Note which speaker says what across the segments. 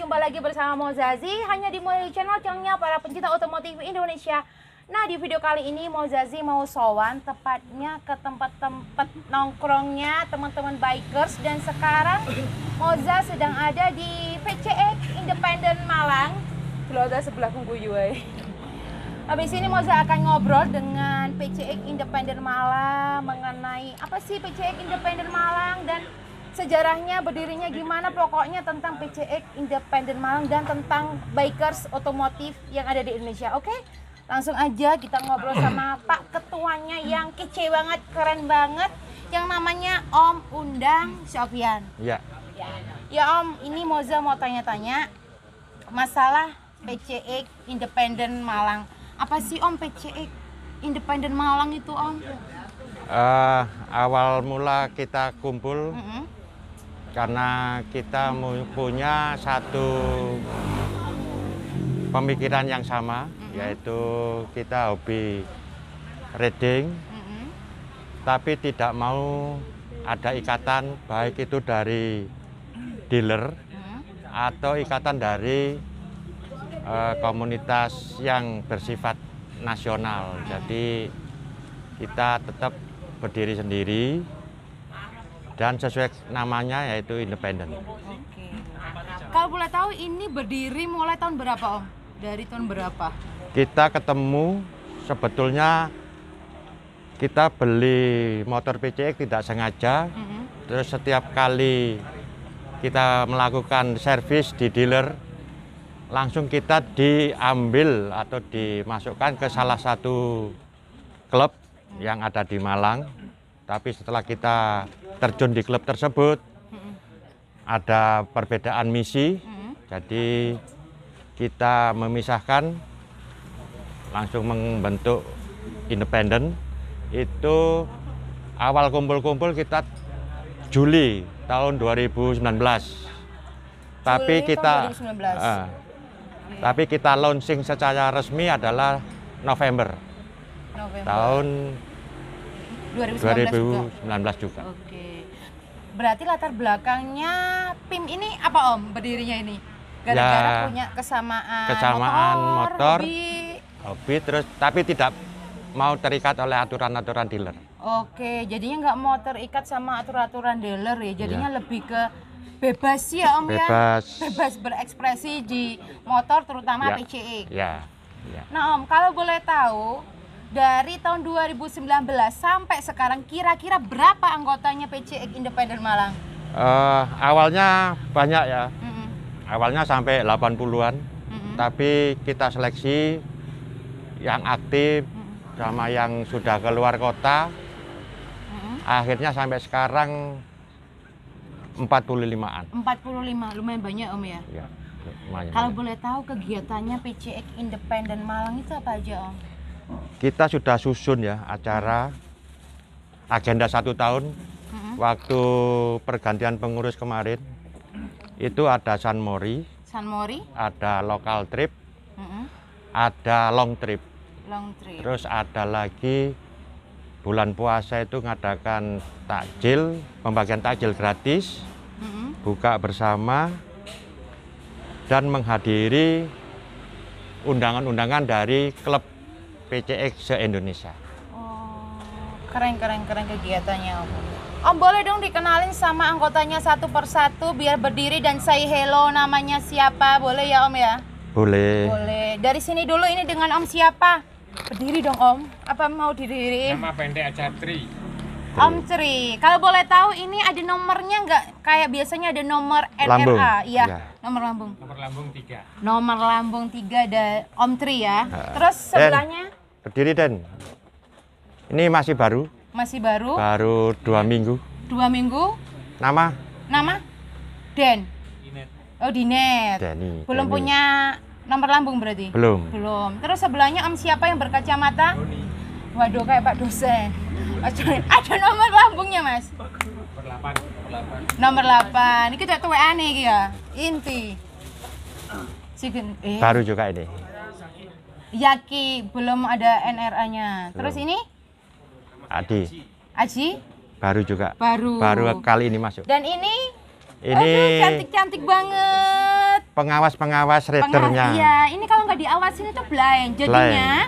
Speaker 1: jumpa lagi bersama Mozazi hanya di Mozazi channelnya para pencinta otomotif Indonesia. Nah, di video kali ini Mozazi mau sowan tepatnya ke tempat-tempat nongkrongnya teman-teman bikers, dan sekarang Moza sedang ada di PCX Independen Malang. Kalau ada sebelah kungguyu. Habis ini Moza akan ngobrol dengan PCX Independen Malang mengenai apa sih PCX Independen Malang dan sejarahnya, berdirinya gimana, pokoknya tentang PCX Independen Malang dan tentang bikers otomotif yang ada di Indonesia. Oke, langsung aja kita ngobrol sama Pak Ketuanya yang kece banget, keren banget, yang namanya Om Undang Sofyan.
Speaker 2: Ya.
Speaker 1: Ya Om, ini Moza mau tanya-tanya masalah PCX Independen Malang. Apa sih Om PCX Independen Malang itu Om?
Speaker 2: Awal mula kita kumpul karena kita punya satu pemikiran yang sama, yaitu kita hobi riding, tapi tidak mau ada ikatan baik itu dari dealer atau ikatan dari komunitas yang bersifat nasional. Jadi kita tetap berdiri sendiri dan sesuai namanya yaitu independen.
Speaker 1: Oke. Kalau boleh tahu ini berdiri mulai tahun berapa Om? Dari tahun berapa?
Speaker 2: Kita ketemu, sebetulnya kita beli motor PCX tidak sengaja. Terus setiap kali kita melakukan servis di dealer, langsung kita diambil atau dimasukkan ke salah satu klub yang ada di Malang. Tapi setelah kita terjun di klub tersebut, ada perbedaan misi, jadi kita memisahkan, langsung membentuk independen. Itu awal kumpul-kumpul kita Juli tahun 2019. Tapi kita tapi kita launching secara resmi adalah November. Tahun 2019 juga.
Speaker 1: Oke. Berarti latar belakangnya PIM ini apa Om berdirinya ini? Gara-gara punya kesamaan motor, hobi, terus tapi tidak mau terikat oleh aturan-aturan dealer. Oke, jadinya nggak mau terikat sama aturan-aturan dealer ya, jadinya lebih ke bebas ya Om ya? Bebas berekspresi di motor terutama PCX. Nah Om, kalau boleh tahu dari tahun 2019 sampai sekarang kira-kira berapa anggotanya PCX Independen Malang? Awalnya banyak ya. Awalnya sampai 80-an. Tapi kita seleksi yang aktif sama yang sudah keluar kota. Akhirnya sampai sekarang 45-an. 45, lumayan banyak Om ya? Iya, lumayan. Kalau boleh tahu kegiatannya PCX Independen Malang itu apa aja Om? Kita sudah susun ya acara agenda 1 tahun. Waktu pergantian pengurus kemarin itu ada San Mori, ada local trip, ada long trip. Terus ada lagi bulan puasa itu ngadakan takjil, pembagian takjil gratis, buka bersama, dan menghadiri undangan-undangan dari klub PCX se-Indonesia. Oh, keren kegiatannya Om. Om boleh dong dikenalin sama anggotanya satu persatu biar berdiri dan say hello, namanya siapa, boleh ya Om ya? Boleh. Dari sini dulu, ini dengan Om siapa? Berdiri dong Om, apa mau didiriin?
Speaker 3: Nama pendek aja Tri.
Speaker 1: Om Tri. Kalau boleh tahu ini ada nomornya nggak? Kayak biasanya ada nomor NRA. Iya. Nomor lambung.
Speaker 3: Nomor lambung 3.
Speaker 1: Nomor lambung 3 ada Om Tri ya. Terus sebelahnya?
Speaker 2: Berdiri Den. Ini masih baru.
Speaker 1: Masih baru?
Speaker 2: Baru 2 minggu.
Speaker 1: 2 minggu?
Speaker 2: Nama?
Speaker 1: Den.
Speaker 3: Dinet.
Speaker 1: Oh Dinet.
Speaker 2: Deni.
Speaker 1: Belum punya nomor lambung berarti? Belum. Terus sebelahnya Om siapa yang berkacamata?
Speaker 3: Doni.
Speaker 1: Waduh, kayak Pak dosen. Ada nomor lambungnya Mas? Nomor 8. Ini kita tuwean nih ya. Inti.
Speaker 2: Baru juga ini.
Speaker 1: Yaki, belum ada NRA-nya. Terus ini? Aji?
Speaker 2: Baru juga.
Speaker 1: Baru
Speaker 2: kali ini masuk.
Speaker 1: Dan ini?
Speaker 2: Ini
Speaker 1: cantik-cantik banget.
Speaker 2: pengawas ridernya.
Speaker 3: Iya, ini kalau nggak diawasin itu blind. Jadinya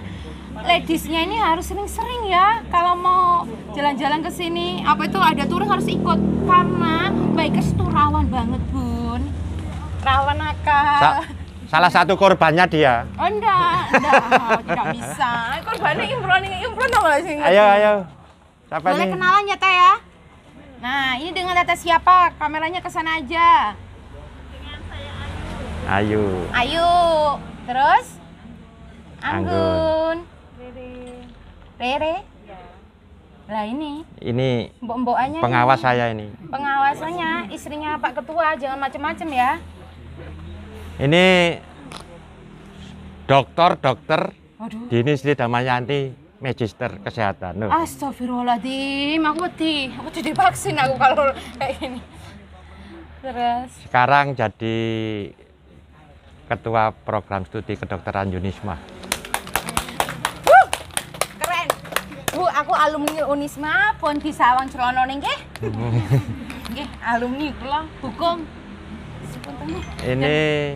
Speaker 3: ladiesnya ini harus sering-sering ya kalau mau jalan-jalan ke sini. Apa itu ada turun harus ikut karena Mbak Ikes itu rawan banget, Bun. Rawan nakal.
Speaker 2: Salah satu korbannya dia.
Speaker 3: Oh, enggak, tidak bisa. Korbannya Imron dong nggak sih?
Speaker 2: Ayo. Siapa
Speaker 3: Boleh
Speaker 2: ini?
Speaker 3: kenalan ya, Teh ya? Nah, ini dengan Teh siapa? Kameranya ke sana aja.
Speaker 2: Ayu.
Speaker 3: Ayo. Terus?
Speaker 2: Anggun.
Speaker 3: Rere. Lah ini
Speaker 2: Ini
Speaker 3: mbok-mbokannya
Speaker 2: pengawas
Speaker 3: ini.
Speaker 2: saya ini.
Speaker 3: Pengawasannya istrinya Pak Ketua, jangan macem-macem ya.
Speaker 2: Ini dokter
Speaker 3: Waduh.
Speaker 2: Dini Sri Damayanti, Magister Kesehatan. Nuh.
Speaker 3: Astagfirullahaladzim, aku divaksin aku kalau kayak gini. Terus
Speaker 2: Sekarang jadi ketua program studi kedokteran Unisma.
Speaker 3: keren. Bu, aku alumni Unisma pun di Sawang Celono nggih. Nggih, alumni kula hukum. Sepunten.
Speaker 2: Ini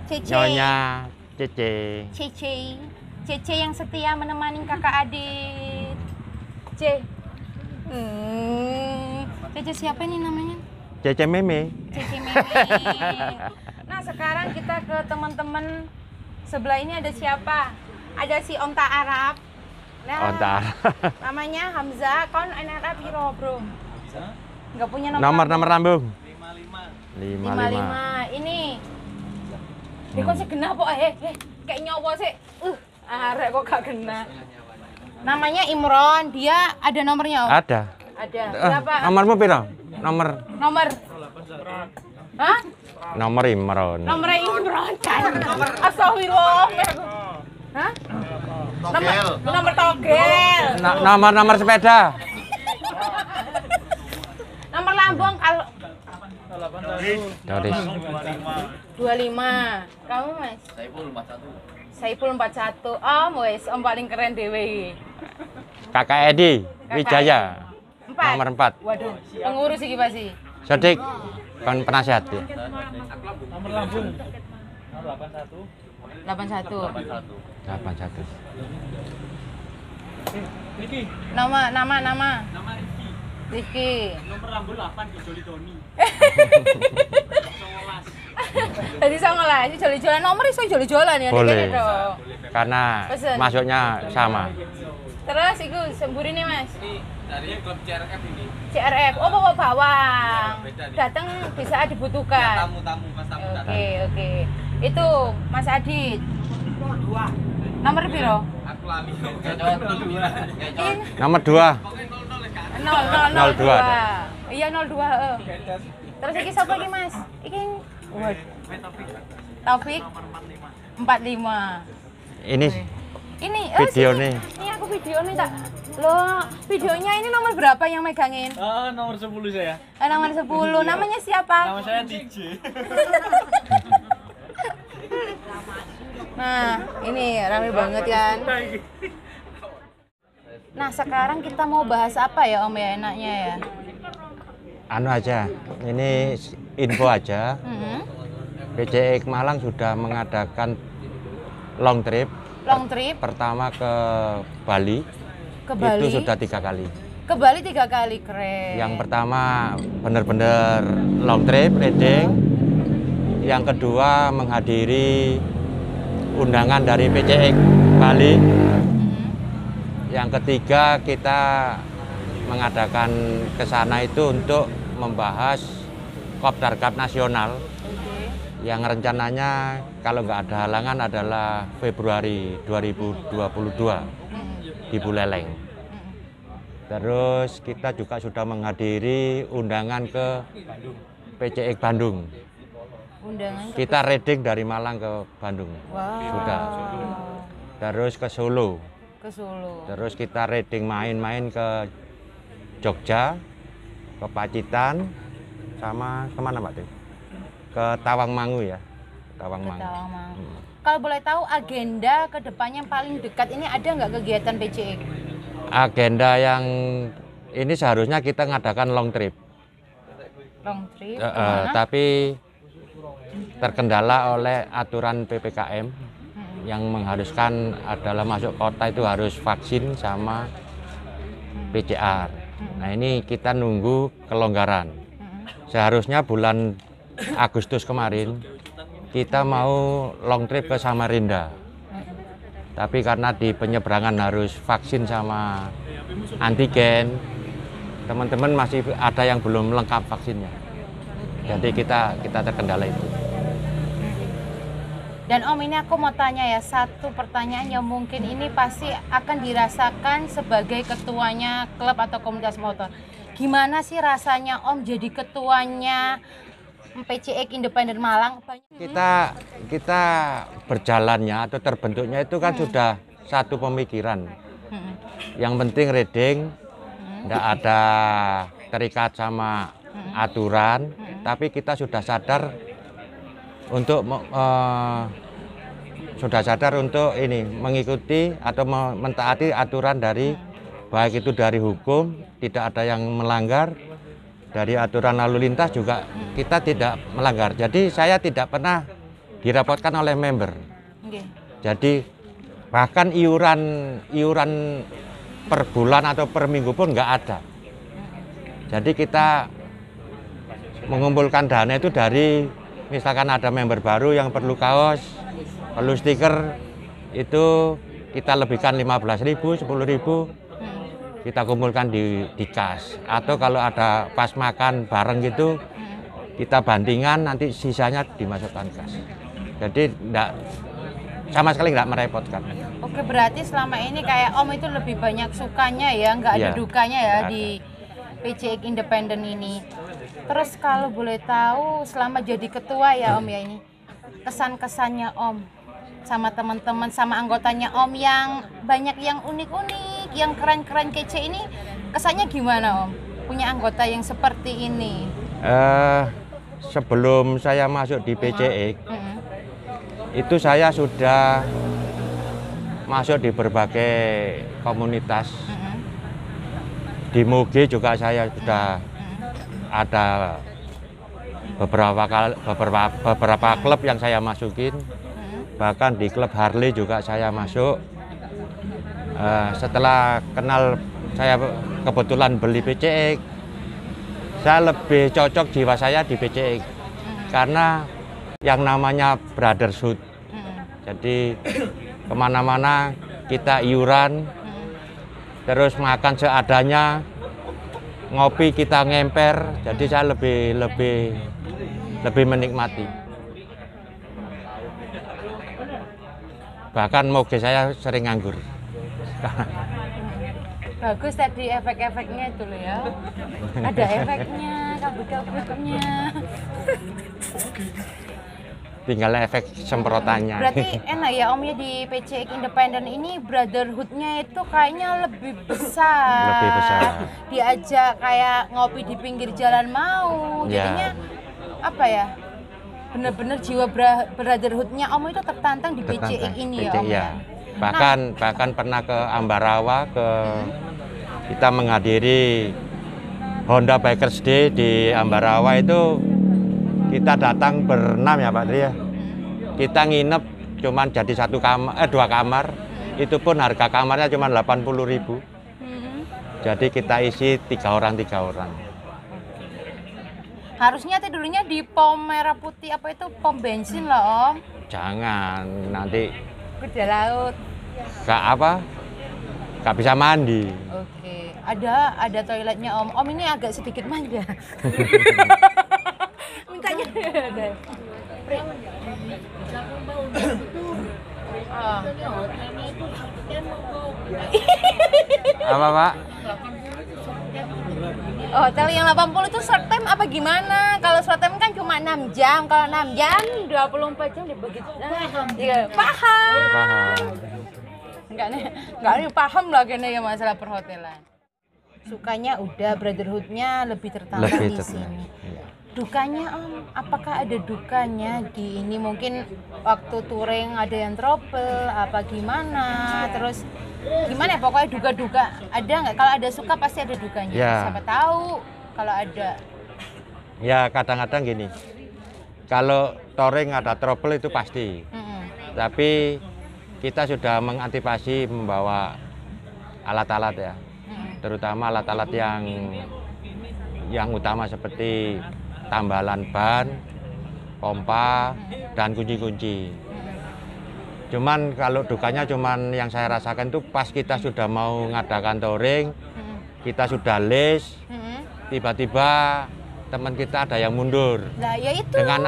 Speaker 3: Cece.
Speaker 2: Nyonya Cece.
Speaker 3: Cece yang setia menemani kakak adik. Cece siapa nih namanya?
Speaker 2: Cece Meme.
Speaker 3: Cece Meme. Nah, sekarang kita ke teman-teman sebelah ini ada siapa? Ada si Onta Arab. Nah,
Speaker 2: Onta.
Speaker 3: namanya Hamzah. Kon anak piro, Bro? Enggak punya nomor.
Speaker 2: Nomor lambung.
Speaker 3: 55. Ini. Dia kok sih kena kok kayak nyowo sih. Arek kok gak kena. Namanya Imron, dia ada nomornya, Om?
Speaker 2: Ada.
Speaker 3: Ada. Berapa?
Speaker 2: Nomormu piro? Nomor
Speaker 3: Hah?
Speaker 2: nomor Imron.
Speaker 3: Nomornya Imron kan. Astagfirullah. Hah? Nomor togel.
Speaker 2: Nomor sepeda.
Speaker 3: Nomor lambung kalau
Speaker 2: Doris.
Speaker 3: 25. Kamu, Mas? Saiful 41. Oh, wes, om paling keren dewe.
Speaker 2: Kakak Edi Wijaya.
Speaker 3: 4.
Speaker 2: Nomor 4.
Speaker 3: Waduh, pengurus iki pasti.
Speaker 2: Sodik kon penasihat ya.
Speaker 4: Nomor lambung
Speaker 3: 81.
Speaker 2: 81.
Speaker 4: Niki.
Speaker 3: Nama. Riki.
Speaker 4: Nomor lambung 8 di Joli Doni.
Speaker 3: Jadi sama lah, ini joli-jolan nomor iso joli-jolan ya.
Speaker 2: Boleh.
Speaker 3: Dikit dong.
Speaker 2: Karena
Speaker 3: Pesen.
Speaker 2: masuknya sama.
Speaker 3: Terus iku semburi nih, Mas.
Speaker 4: Dari klub CRF ini.
Speaker 3: CRF. Oh, bawa bawang. Datang bisa dibutuhkan.
Speaker 4: Tamu-tamu pas tamu datang.
Speaker 3: Oke. Itu Mas Adit. Nomor piro?
Speaker 4: Aku lali.
Speaker 3: Ini
Speaker 2: Nomor 2.
Speaker 3: 002. Iya 02, Terus iki sapa iki, Mas? Iki Taufik 45.
Speaker 2: Ini
Speaker 3: Ini
Speaker 2: video
Speaker 3: sini.
Speaker 2: nih.
Speaker 3: Ini aku video nih tak. Loh, videonya ini nomor berapa yang megangin?
Speaker 4: Nomor 10 saya.
Speaker 3: Nomor 10. Namanya siapa?
Speaker 4: Nama saya DJ.
Speaker 3: Nah, ini rame banget kan. Nah, sekarang kita mau bahas apa ya, Om ya, enaknya ya?
Speaker 2: Anu aja. Ini info aja. PCX Malang sudah mengadakan long trip.
Speaker 3: Long trip
Speaker 2: Pertama ke Bali.
Speaker 3: ke Bali.
Speaker 2: Itu sudah 3 kali.
Speaker 3: Ke Bali 3 kali, keren.
Speaker 2: Yang pertama benar-benar long trip riding. Yang kedua menghadiri undangan dari PCX Bali. Yang ketiga kita mengadakan ke sana itu untuk membahas Kopdar Cup nasional. Yang rencananya kalau nggak ada halangan adalah Februari 2022 di Buleleng. Terus kita juga sudah menghadiri undangan ke PCX Bandung.
Speaker 3: Undangan
Speaker 2: Kita riding dari Malang ke Bandung.
Speaker 3: Wow.
Speaker 2: Sudah. Terus ke Solo.
Speaker 3: Ke Solo.
Speaker 2: Terus kita riding main-main ke Jogja, ke Pacitan, sama kemana Mbak Tim? Ke Tawangmangu ya. Tawangmangu.
Speaker 3: Tawangmangu. Kalau boleh tahu agenda kedepannya yang paling dekat ini ada nggak kegiatan PCX?
Speaker 2: Agenda yang ini seharusnya kita ngadakan long trip.
Speaker 3: Long trip.
Speaker 2: Tapi terkendala oleh aturan PPKM yang mengharuskan adalah masuk kota itu harus vaksin sama PCR. Nah ini kita nunggu kelonggaran. Seharusnya bulan Agustus kemarin kita mau long trip ke Samarinda. Tapi karena di penyeberangan harus vaksin sama antigen, teman-teman masih ada yang belum lengkap vaksinnya. Jadi kita terkendala itu.
Speaker 3: Dan Om, ini aku mau tanya ya, satu pertanyaan yang mungkin ini pasti akan dirasakan sebagai ketuanya klub atau komunitas motor. Gimana sih rasanya Om jadi ketuanya PCX Independen Malang?
Speaker 2: Kita berjalannya atau terbentuknya itu kan sudah satu pemikiran. Yang penting riding, tidak ada terikat sama aturan, tapi kita sudah sadar untuk ini mengikuti atau mentaati aturan dari baik itu dari hukum, tidak ada yang melanggar. Dari aturan lalu lintas juga kita tidak melanggar. Jadi saya tidak pernah direpotkan oleh member. Jadi bahkan iuran per bulan atau per minggu pun nggak ada. Jadi kita mengumpulkan dana itu dari misalkan ada member baru yang perlu kaos, perlu stiker, itu kita lebihkan 15.000, 10.000. Kita kumpulkan di kas, atau kalau ada pas makan bareng gitu kita bandingan, nanti sisanya dimasukkan kas. Jadi sama sekali nggak merepotkan.
Speaker 3: Oke, berarti selama ini kayak Om itu lebih banyak sukanya ya, nggak ada dukanya ya di PCX Independen ini. Terus kalau boleh tahu selama jadi ketua ya Om ya, ini kesan-kesannya Om sama teman-teman, sama anggotanya Om yang banyak yang unik-unik, yang keren-keren kece ini, kesannya gimana Om? Punya anggota yang seperti ini?
Speaker 2: Sebelum saya masuk di PCX, itu saya sudah masuk di berbagai komunitas. Di Mugi juga saya sudah ada beberapa klub yang saya masukin. Bahkan di klub Harley juga saya masuk. Setelah kenal, saya kebetulan beli PCX, saya lebih cocok jiwa saya di PCX karena yang namanya brotherhood. Jadi kemana-mana kita iuran, terus makan seadanya, ngopi kita ngemper. Jadi saya lebih menikmati. Bahkan moge saya sering nganggur.
Speaker 3: Bagus tadi efek-efeknya itu loh ya. Ada efeknya, kabut-kabutnya.
Speaker 2: Tinggal efek semprotannya.
Speaker 3: Berarti enak ya Om ya di PCX Independen ini brotherhood-nya itu kayaknya lebih besar.
Speaker 2: Lebih besar.
Speaker 3: Diajak kayak ngopi di pinggir jalan mau. Jadinya apa ya? Bener-bener jiwa brotherhood-nya Om itu tertantang di PCX ini ya Om ya.
Speaker 2: Bahkan pernah ke Ambarawa, kita menghadiri Honda Bikers Day di Ambarawa itu kita datang berenam ya Pak Tri ya. Kita nginep cuman jadi dua kamar, itu pun harga kamarnya cuma 80.000. Jadi kita isi 3 orang.
Speaker 3: Harusnya tidurnya di pom merah putih apa itu pom bensin loh Om.
Speaker 2: Jangan, nanti
Speaker 3: Kuda laut.
Speaker 2: Gak bisa mandi.
Speaker 3: Oke, ada toiletnya Om. Om ini agak sedikit manja. Mintanya ada.
Speaker 2: Apa Pak?
Speaker 3: Hotel yang 80 itu short time apa gimana? Kalau short time kan cuma 6 jam. Kalau 6 jam 24 jam begitu. Paham. Enggak paham lah kayaknya ya masalah perhotelan. Sukanya udah brotherhood-nya lebih tertantang di sini.
Speaker 2: Iya.
Speaker 3: Dukanya Om, apakah ada dukanya di ini? Mungkin waktu touring ada yang trouble apa gimana? Terus gimana ya, pokoknya duga-duga ada nggak? Kalau ada suka pasti ada dukanya.
Speaker 2: Ya.
Speaker 3: Siapa tahu kalau ada.
Speaker 2: Ya kadang-kadang gini, Kalau touring ada trouble itu pasti. Tapi kita sudah mengantisipasi membawa alat-alat ya. Terutama alat-alat yang utama seperti tambalan ban, pompa, dan kunci-kunci. Cuman kalau dukanya cuman yang saya rasakan itu pas kita sudah mau ngadakan touring, kita sudah list, tiba-tiba teman kita ada yang mundur.
Speaker 3: Nah, ya itu.
Speaker 2: Dengan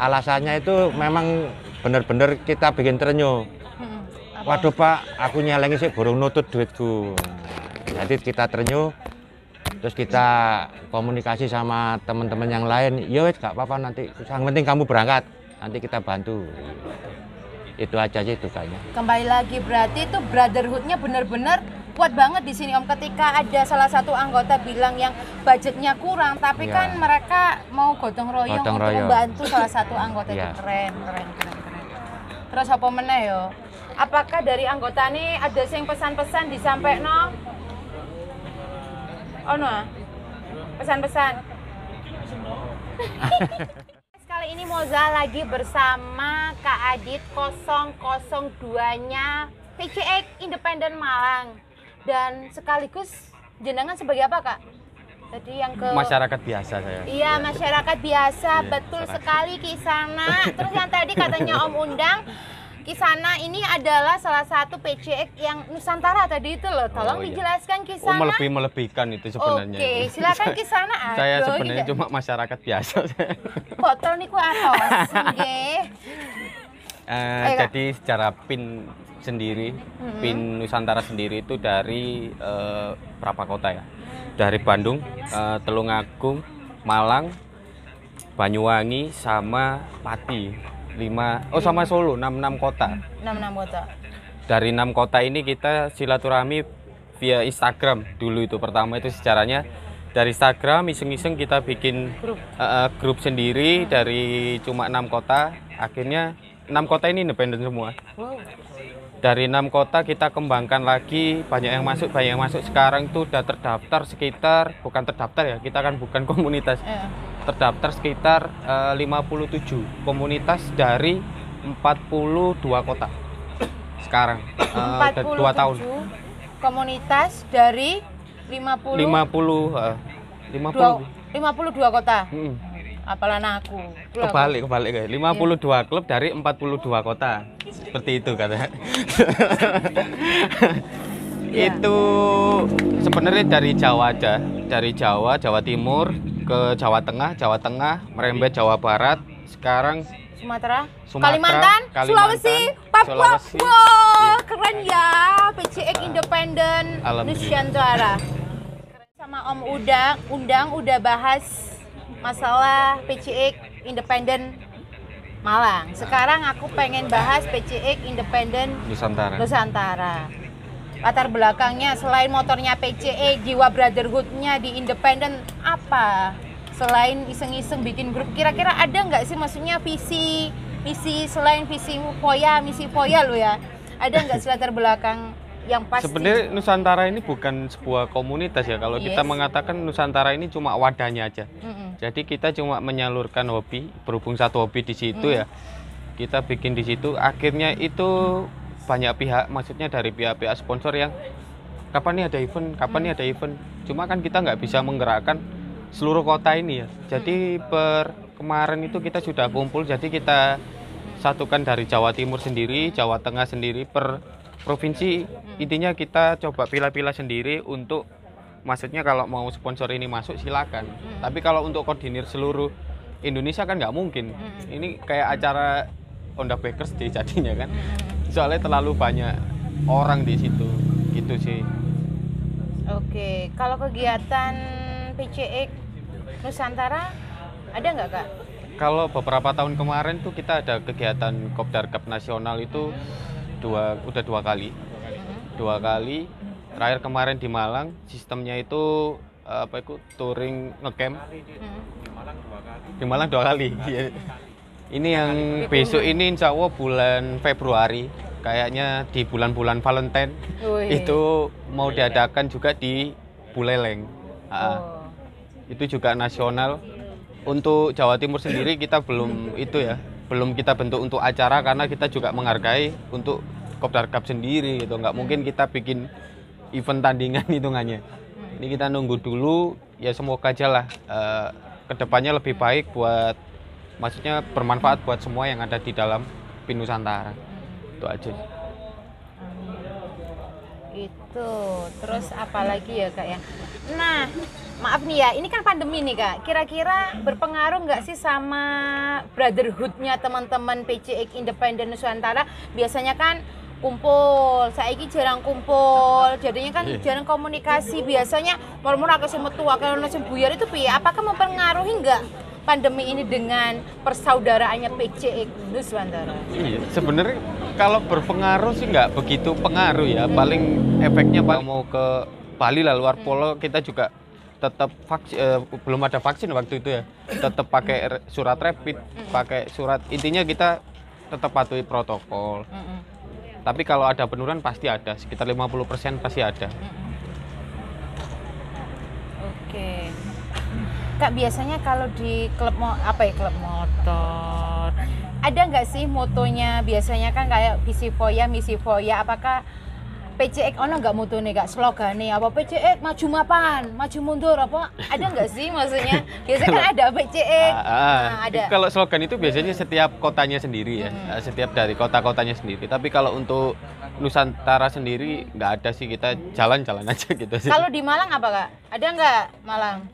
Speaker 2: alasannya itu memang benar-benar kita bikin terenyuh. Waduh Pak, aku nyelengi sih burung nutut duitku. Jadi kita terenyuh, terus kita komunikasi sama teman-teman yang lain. Yo, gak apa-apa nanti, yang penting kamu berangkat, nanti kita bantu. Itu aja sih dukanya.
Speaker 3: Kembali lagi berarti itu brotherhoodnya benar-benar kuat banget di sini Om. Ketika ada salah satu anggota bilang yang budgetnya kurang, tapi kan mereka mau gotong royong untuk membantu salah satu anggota itu keren. Terus apa meneh yo? Apakah dari anggota ini ada yang pesan-pesan disampaikan? Oh no, pesan-pesan. Kali ini Moza lagi bersama Kak Adit 002-nya PCX Independen Malang. Dan sekaligus jenengan sebagai apa Kak? Tadi yang ke
Speaker 4: masyarakat biasa saya.
Speaker 3: Iya, masyarakat biasa, betul sekali Kisana. Terus yang tadi katanya Om Undang, Kisana ini adalah salah satu PCX yang Nusantara tadi itu loh. Tolong dijelaskan Kisana.
Speaker 4: Melebih-melebihkan itu sebenarnya.
Speaker 3: Oke, silakan Kisana.
Speaker 4: Saya sebenarnya cuma masyarakat biasa.
Speaker 3: Botol niku atos, nggih.
Speaker 4: Jadi secara PIN sendiri, PIN Nusantara sendiri itu dari berapa kota ya? Dari Bandung, Tulungagung, Malang, Banyuwangi, sama Pati. Sama Solo, 66 kota.
Speaker 3: 66 kota.
Speaker 4: Dari 6 kota ini kita silaturahmi via Instagram dulu itu. Pertama itu sejarahnya dari Instagram, iseng-iseng kita bikin grup sendiri dari cuma 6 kota. Akhirnya 6 kota ini independen semua. Dari 6 kota kita kembangkan lagi, banyak yang masuk. Sekarang tuh udah terdaftar sekitar, bukan terdaftar ya, kita kan bukan komunitas. Terdaftar sekitar 57 komunitas dari 42 kota. Sekarang 2 tahun.
Speaker 3: Komunitas dari 52 kota. Apalan aku.
Speaker 4: Kebalik guys. 52 klub dari 42 kota. Seperti itu katanya. Itu sebenarnya dari Jawa aja, dari Jawa Timur ke Jawa Tengah, merembet Jawa Barat, sekarang
Speaker 3: Sumatera, Kalimantan, Sulawesi, Papua. Wow, keren ya, PCX Independen Nusantara. Sama Om Undang udah bahas masalah PCX Independen Malang. Sekarang aku pengen bahas PCX Independen Nusantara. Latar belakangnya selain motornya PCX, jiwa brotherhoodnya di independen apa? Selain iseng-iseng bikin grup, kira-kira ada nggak sih maksudnya visi selain misi Foya lo ya? Ada nggak sih latar belakang yang pasti?
Speaker 4: Sebenarnya Nusantara ini bukan sebuah komunitas ya. Kalau kita mengatakan Nusantara ini cuma wadahnya aja. Jadi kita cuma menyalurkan hobi, berhubung satu hobi di situ ya. Kita bikin di situ, akhirnya itu banyak pihak, maksudnya dari pihak-pihak sponsor yang kapan nih ada event, cuma kan kita nggak bisa menggerakkan seluruh kota ini ya. Jadi kemarin itu kita sudah kumpul, jadi kita satukan dari Jawa Timur sendiri, Jawa Tengah sendiri, per provinsi. Intinya kita coba pilih-pilih sendiri untuk, maksudnya kalau mau sponsor ini masuk silakan, tapi kalau untuk koordinir seluruh Indonesia kan nggak mungkin. Ini kayak acara Honda Bakers di jadinya kan. Soalnya terlalu banyak orang di situ, gitu sih.
Speaker 3: Oke, kalau kegiatan PCX Nusantara ada nggak Kak?
Speaker 4: Kalau beberapa tahun kemarin tuh kita ada kegiatan Kopdar Cup nasional itu udah dua kali. Terakhir kemarin di Malang, sistemnya itu touring ngecamp. Di Malang dua kali. Ini yang besok ini insya Allah bulan Februari, kayaknya di bulan-bulan Valentine. Itu mau diadakan juga di Buleleng. Itu juga nasional. untuk Jawa Timur sendiri kita belum itu ya, belum kita bentuk untuk acara karena kita juga menghargai untuk Kopdar Cup sendiri gitu. Nggak mungkin kita bikin event tandingan hitungannya. Ini kita nunggu dulu, ya semoga aja lah kedepannya lebih baik buat, maksudnya bermanfaat buat semua yang ada di dalam PIN Nusantara. Itu aja.
Speaker 3: Itu terus apa lagi ya Kak ya? Nah, maaf nih ya, ini kan pandemi nih Kak. Kira-kira berpengaruh nggak sih sama brotherhood-nya teman-teman PCX Independen Nusantara? Biasanya kan kumpul, saiki jarang kumpul, jadinya kan jarang komunikasi. Biasanya murmur akeh metu akeh ono sing buyar itu piye? Apakah mempengaruhi nggak pandemi ini dengan persaudaraannya PCX Nusantara?
Speaker 4: Iya, sebenarnya kalau berpengaruh sih nggak begitu pengaruh ya. Paling efeknya Pak mau ke Bali lah, luar Pulau kita juga tetap belum ada vaksin waktu itu ya. Tetap pakai surat rapid, pakai surat, intinya kita tetap patuhi protokol. Tapi kalau ada penurunan pasti ada, sekitar 50% pasti ada.
Speaker 3: Oke. Kak, biasanya kalau di klub klub motor, ada nggak sih motonya? Biasanya kan kayak visi foya, misi foya. Apakah PCX ono nggak motonya, nggak slogannya? Apa PCX maju mapan, maju mundur apa? Ada nggak sih maksudnya? Biasanya kan ada PCX. Ada.
Speaker 4: Kalau slogan itu biasanya setiap kotanya sendiri ya, setiap dari kota-kotanya sendiri. Tapi kalau untuk Nusantara sendiri nggak ada sih, kita jalan-jalan aja gitu sih.
Speaker 3: Kalau di Malang apa Kak? Ada nggak Malang?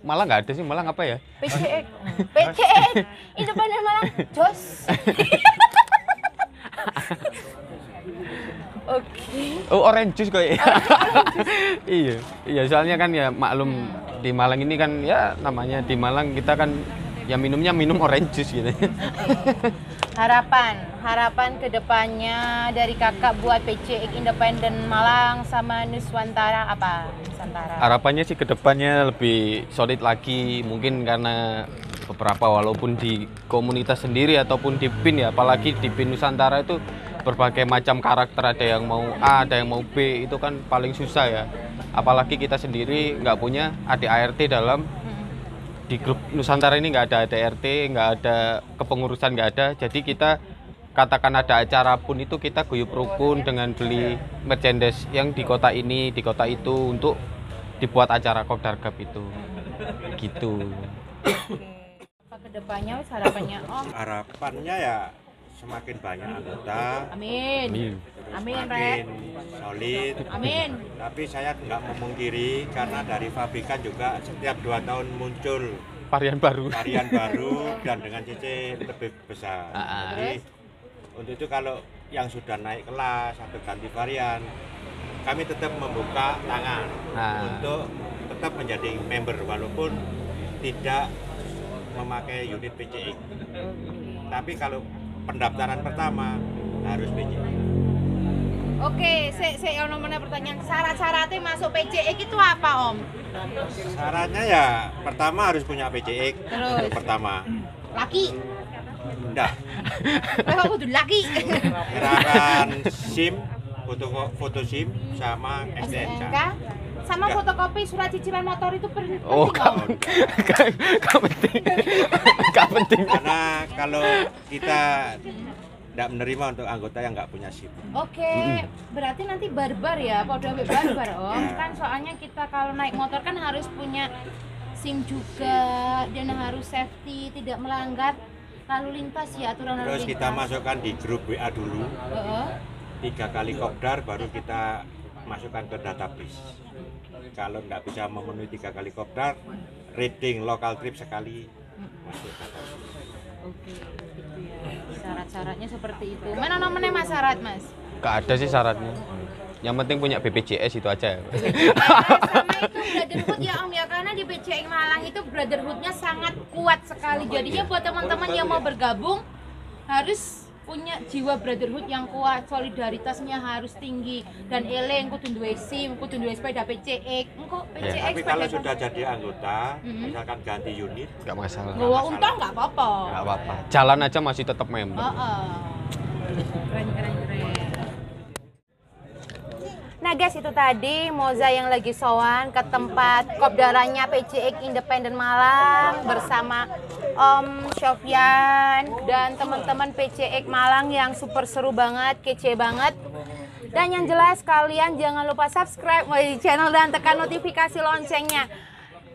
Speaker 4: Malang nggak ada sih. Malang apa ya?
Speaker 3: PCX, PCX, Independen Malang, jos. Oke.
Speaker 4: Oh, orange juice kayak. Iya, soalnya kan ya maklum di Malang ini kan ya namanya di Malang kita kan ya minum orange juice gitu.
Speaker 3: Harapan kedepannya dari kakak buat PCX Independen Malang sama Nusantara apa? Nusantara.
Speaker 4: Harapannya sih kedepannya lebih solid lagi, mungkin karena beberapa walaupun di komunitas sendiri ataupun di PIN ya, apalagi di PIN Nusantara itu berbagai macam karakter, ada yang mau A, ada yang mau B, itu kan paling susah ya. Apalagi kita sendiri nggak punya ADART dalam di grup Nusantara ini, nggak ada ADART, nggak ada kepengurusan, nggak ada. Jadi kita katakan ada acara pun itu kita guyup rukun dengan beli merchandise yang di kota ini, di kota itu untuk dibuat acara Kopdar Cup itu. Gitu.
Speaker 3: Apa kedepannya harapannya Om?
Speaker 2: Harapannya ya semakin banyak anggota,
Speaker 3: Amin. Amin,
Speaker 2: semakin solid.
Speaker 3: Amin.
Speaker 2: Tapi saya nggak memungkiri karena dari pabrikan juga setiap 2 tahun muncul
Speaker 4: Varian baru.
Speaker 2: Dan dengan CC lebih besar. Jadi untuk itu kalau yang sudah naik kelas atau ganti varian, kami tetap membuka tangan untuk tetap menjadi member walaupun tidak memakai unit PCX. Tapi kalau pendaftaran pertama harus PCX.
Speaker 3: Oke, saya ono mana pertanyaan. Syarat-syaratnya masuk PCX itu apa, Om?
Speaker 2: Syaratnya ya pertama harus punya PCX.
Speaker 3: Terus?
Speaker 2: Pertama.
Speaker 3: Laki.
Speaker 2: Enggak.
Speaker 3: Oh, kudu laki.
Speaker 2: Gerakan SIM, foto SIM sama STNK.
Speaker 3: STNK sama fotokopi surat cicilan motor itu penting.
Speaker 4: Oh,
Speaker 3: Om?
Speaker 4: Gak penting. Gak penting.
Speaker 2: Karena kalau kita tidak menerima untuk anggota yang nggak punya SIM.
Speaker 3: Oke, berarti nanti barbar ya, podo barbar Om. Kan soalnya kita kalau naik motor kan harus punya SIM juga dan harus safety, tidak melanggar lalu lintas ya, aturan lalu lintas.
Speaker 2: Terus kita masukkan di grup WA dulu. 3 kali kopdar baru kita masukkan ke database. Kalau nggak bisa memenuhi 3 kali kopdar, rating lokal trip sekali masuk database.
Speaker 3: Oke, gitu ya. Syarat-syaratnya seperti itu. Mana nomornya Mas syarat, Mas?
Speaker 4: Gak ada sih syaratnya. Yang penting punya BPJS itu aja.
Speaker 3: Sama itu brotherhood ya Om ya, karena di PCX Malang itu brotherhoodnya sangat kuat sekali. Jadinya buat teman-teman yang mau bergabung harus punya jiwa brotherhood yang kuat, solidaritasnya harus tinggi dan eling kudu duwe SIM, kudu duwe sepeda PCX. Engko PCX.
Speaker 2: Tapi kalau sudah jadi anggota, misalkan ganti unit,
Speaker 4: Gak masalah.
Speaker 3: Bawa untung nggak apa-apa.
Speaker 4: Gak apa-apa. Jalan aja masih tetap member.
Speaker 3: Keren. Nah guys, itu tadi Moza yang lagi sowan ke tempat kopdaranya PCX Independen Malang bersama Om Sofyan dan teman-teman PCX Malang yang super seru banget, kece banget. Dan yang jelas kalian jangan lupa subscribe di channel dan tekan notifikasi loncengnya.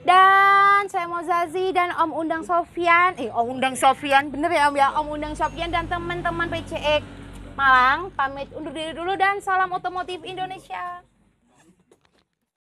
Speaker 3: Dan saya Mozazi dan Om Undang Sofyan, Om Undang Sofyan, bener ya Om ya, Om Undang Sofyan dan teman-teman PCX Malang pamit undur diri dulu dan salam otomotif Indonesia.